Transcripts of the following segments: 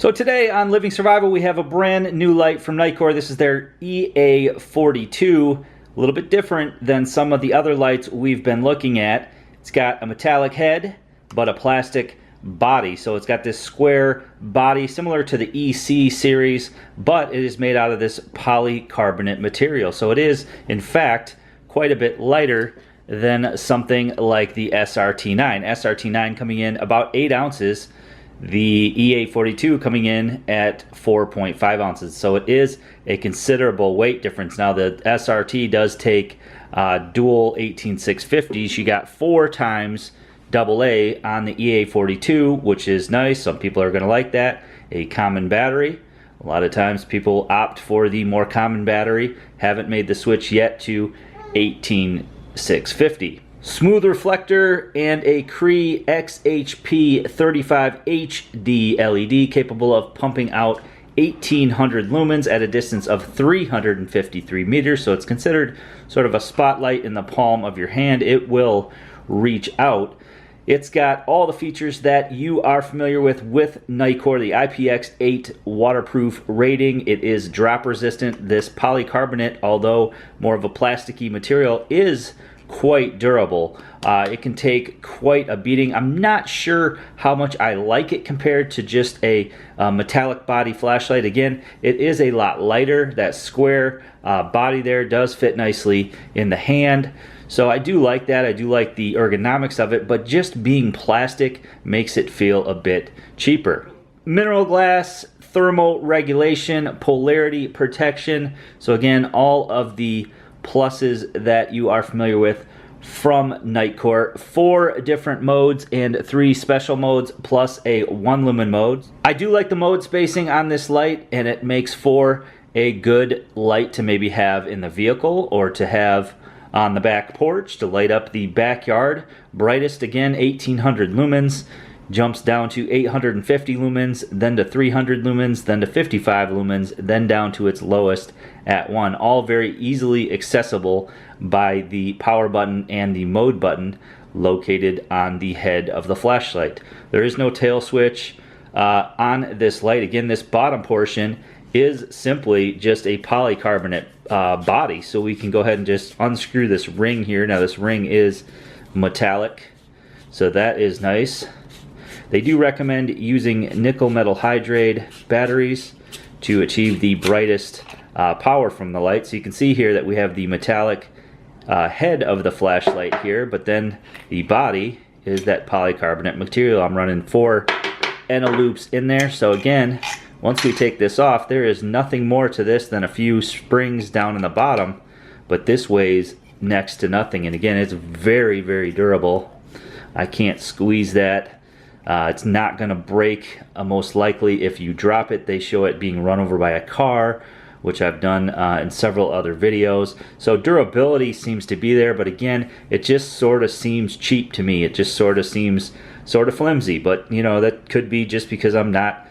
So today on Living Survival we have a brand new light from Nitecore. This is their EA42, a little bit different than some of the other lights we've been looking at. It's got a metallic head but a plastic body. So it's got this square body similar to the EC series, but it is made out of this polycarbonate material. So it is in fact quite a bit lighter than something like the SRT9. SRT9 coming in about 8 ounces. The EA42 coming in at 4.5 ounces. So it is a considerable weight difference. Now the SRT does take dual 18650s. You got 4 times AA on the EA42, which is nice. Some people are going to like that. A common battery. A lot of times people opt for the more common battery. Haven't made the switch yet to 18650. Smooth reflector and a Cree XHP35 HD LED capable of pumping out 1800 lumens at a distance of 353 meters. So it's considered sort of a spotlight in the palm of your hand. It will reach out. It's got all the features that you are familiar with Nitecore, the IPX8 waterproof rating. It is drop resistant. This polycarbonate, although more of a plasticky material, is quite durable. It can take quite a beating. I'm not sure how much I like it compared to just a metallic body flashlight. Again, it is a lot lighter. That square body there does fit nicely in the hand. So I do like that. I do like the ergonomics of it, but just being plastic makes it feel a bit cheaper. Mineral glass, thermal regulation, polarity protection. So again, all of the pluses that you are familiar with from Nitecore. 4 different modes and 3 special modes plus a 1 lumen mode. I do like the mode spacing on this light, and it makes for a good light to maybe have in the vehicle or to have on the back porch to light up the backyard. Brightest again 1800 lumens, jumps down to 850 lumens, then to 300 lumens, then to 55 lumens, then down to its lowest at 1. All very easily accessible by the power button and the mode button located on the head of the flashlight. There is no tail switch on this light. Again, this bottom portion is simply just a polycarbonate body. So we can go ahead and just unscrew this ring here. Now this ring is metallic, so that is nice. They do recommend using nickel metal hydride batteries to achieve the brightest power from the light. So you can see here that we have the metallic head of the flashlight here, but then the body is that polycarbonate material. I'm running 4 ENA loops in there. So again, once we take this off, there is nothing more to this than a few springs down in the bottom, but this weighs next to nothing. And again, it's very, very durable. I can't squeeze that. It's not going to break, most likely. If you drop it, they show it being run over by a car, which I've done in several other videos. So durability seems to be there, but again, it just sort of seems cheap to me. It just sort of seems sort of flimsy, but you know, that could be just because I'm not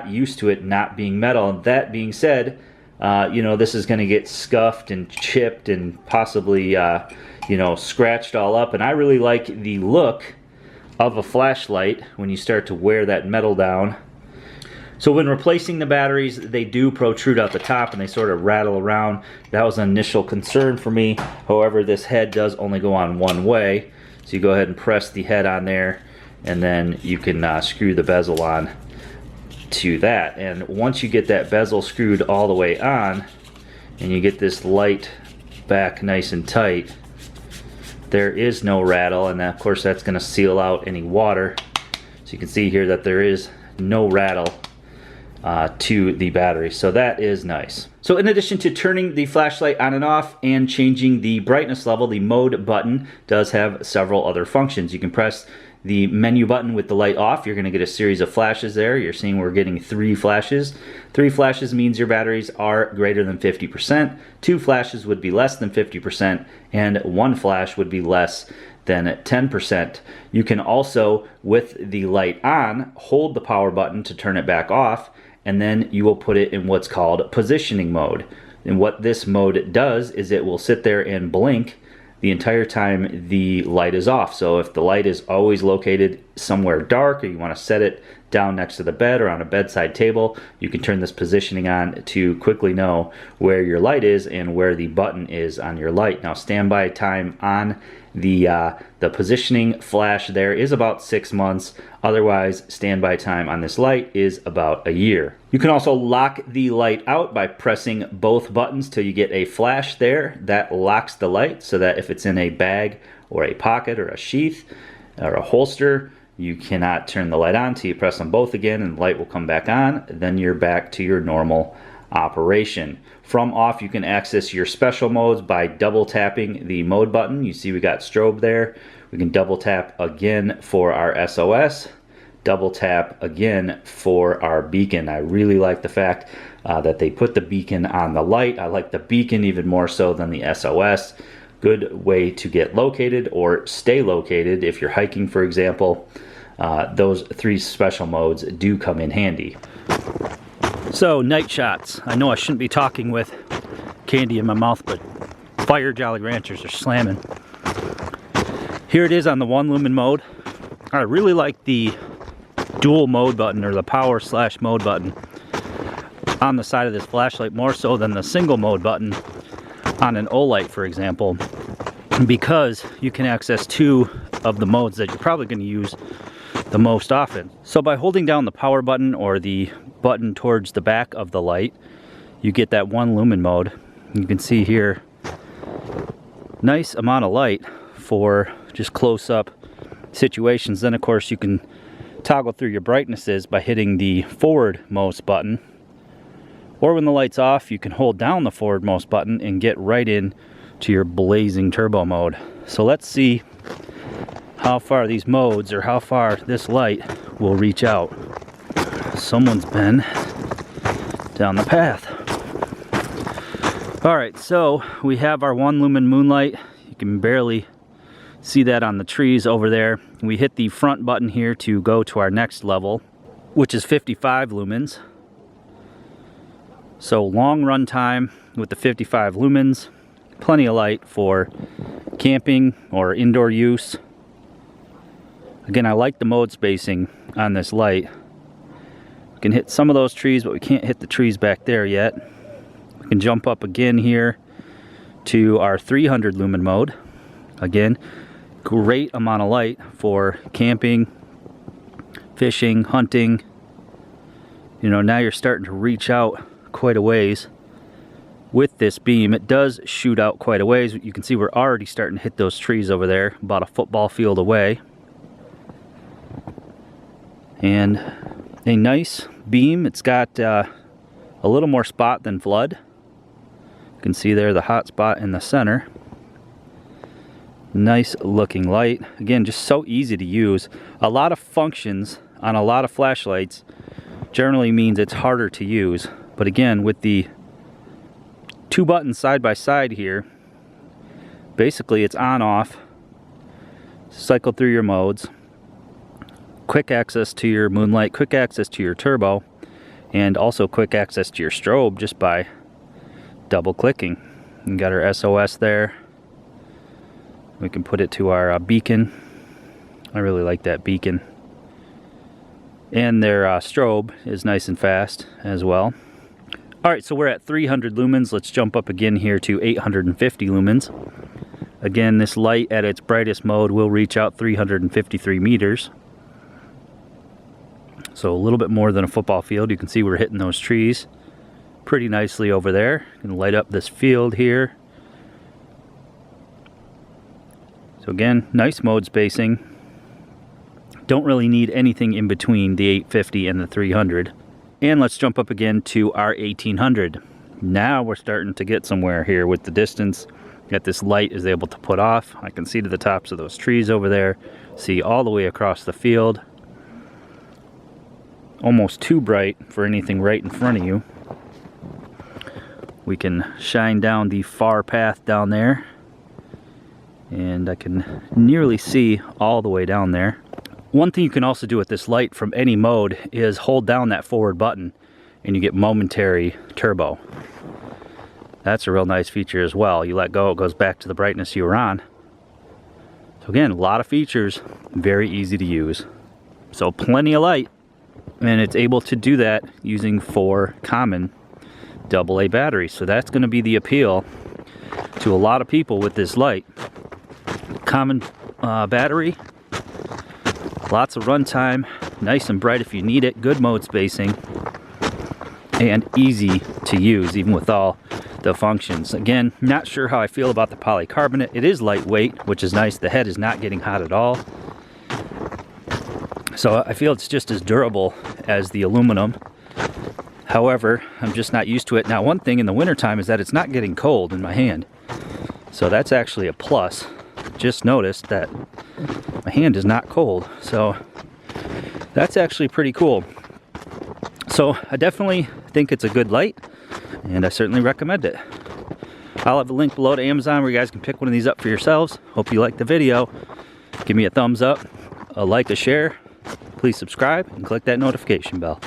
used to it not being metal. And that being said, you know, this is going to get scuffed and chipped and possibly you know, scratched all up. And I really like the look of a flashlight when you start to wear that metal down. So when replacing the batteries, they do protrude out the top and they sort of rattle around. That was an initial concern for me. However, this head does only go on one way. So you go ahead and press the head on there, and then you can screw the bezel on to that. And once you get that bezel screwed all the way on and you get this light back nice and tight, there is no rattle, and of course that's going to seal out any water. So you can see here that there is no rattle to the battery, so that is nice. So in addition to turning the flashlight on and off and changing the brightness level, the mode button does have several other functions. You can press the menu button with the light off. You're going to get a series of flashes there. You're seeing we're getting 3 flashes. 3 flashes means your batteries are greater than 50%. 2 flashes would be less than 50%, and 1 flash would be less than 10%. You can also, with the light on, hold the power button to turn it back off, and then you will put it in what's called positioning mode. And what this mode does is it will sit there and blink the entire time the light is off. So if the light is always located somewhere dark, or you want to set it down next to the bed or on a bedside table, you can turn this positioning on to quickly know where your light is and where the button is on your light. Now, standby time on the positioning flash there is about 6 months. Otherwise, standby time on this light is about a year. You can also lock the light out by pressing both buttons till you get a flash there. That locks the light so that if it's in a bag or a pocket or a sheath or a holster, you cannot turn the light on till you press them both again and the light will come back on. Then you're back to your normal operation. From off, you can access your special modes by double tapping the mode button. You see we got strobe there. We can double tap again for our SOS, double tap again for our beacon. I really like the fact that they put the beacon on the light. I like the beacon even more so than the SOS. Good way to get located or stay located if you're hiking, for example. Those 3 special modes do come in handy. So, night shots. I know I shouldn't be talking with candy in my mouth, but fire Jolly Ranchers are slamming. Here it is on the 1 lumen mode. I really like the dual mode button, or the power / mode button on the side of this flashlight, more so than the single mode button on an Olight, for example, because you can access 2 of the modes that you're probably going to use the most often. So by holding down the power button or the button towards the back of the light, you get that 1 lumen mode. You can see here, nice amount of light for just close-up situations. Then of course you can toggle through your brightnesses by hitting the forward-most button, or when the light's off, you can hold down the forward-most button and get right in to your blazing turbo mode. So let's see how far these modes, or how far this light will reach out. Someone's been down the path. Alright, so we have our 1 lumen moonlight. You can barely see that on the trees over there. We hit the front button here to go to our next level, which is 55 lumens. So long run time with the 55 lumens. Plenty of light for camping or indoor use. Again, I like the mode spacing on this light. We can hit some of those trees, but we can't hit the trees back there yet. We can jump up again here to our 300 lumen mode. Again, great amount of light for camping, fishing, hunting. You know, now you're starting to reach out quite a ways with this beam. It does shoot out quite a ways. You can see we're already starting to hit those trees over there, about a football field away. And a nice beam. It's got a little more spot than flood. You can see there the hot spot in the center. Nice looking light. Again, just so easy to use. A lot of functions on a lot of flashlights generally means it's harder to use. But again, with the 2 buttons side by side here, basically it's on off. Cycle through your modes. Quick access to your moonlight, quick access to your turbo, and also quick access to your strobe just by double clicking. We got our SOS there. We can put it to our beacon. I really like that beacon. And their strobe is nice and fast as well. Alright, so we're at 300 lumens. Let's jump up again here to 850 lumens. Again, this light at its brightest mode will reach out 353 meters. So a little bit more than a football field. You can see we're hitting those trees pretty nicely over there. Gonna light up this field here. So again, nice mode spacing. Don't really need anything in between the 850 and the 300. And let's jump up again to our 1800. Now we're starting to get somewhere here with the distance that this light is able to put off. I can see to the tops of those trees over there, see all the way across the field. Almost too bright for anything right in front of you. We can shine down the far path down there, and I can nearly see all the way down there. One thing you can also do with this light from any mode is hold down that forward button and you get momentary turbo. That's a real nice feature as well. You let go, it goes back to the brightness you were on. So again, a lot of features, very easy to use. So plenty of light. And it's able to do that using 4 common AA batteries. So that's going to be the appeal to a lot of people with this light. Common battery, lots of runtime, nice and bright if you need it, good mode spacing, and easy to use even with all the functions. Again, not sure how I feel about the polycarbonate. It is lightweight, which is nice. The head is not getting hot at all. So I feel it's just as durable as the aluminum. However, I'm just not used to it. Now, one thing in the wintertime is that it's not getting cold in my hand. So that's actually a plus. Just noticed that my hand is not cold. So that's actually pretty cool. So I definitely think it's a good light, and I certainly recommend it. I'll have a link below to Amazon where you guys can pick one of these up for yourselves. Hope you liked the video. Give me a thumbs up, a like, a share. Please subscribe and click that notification bell.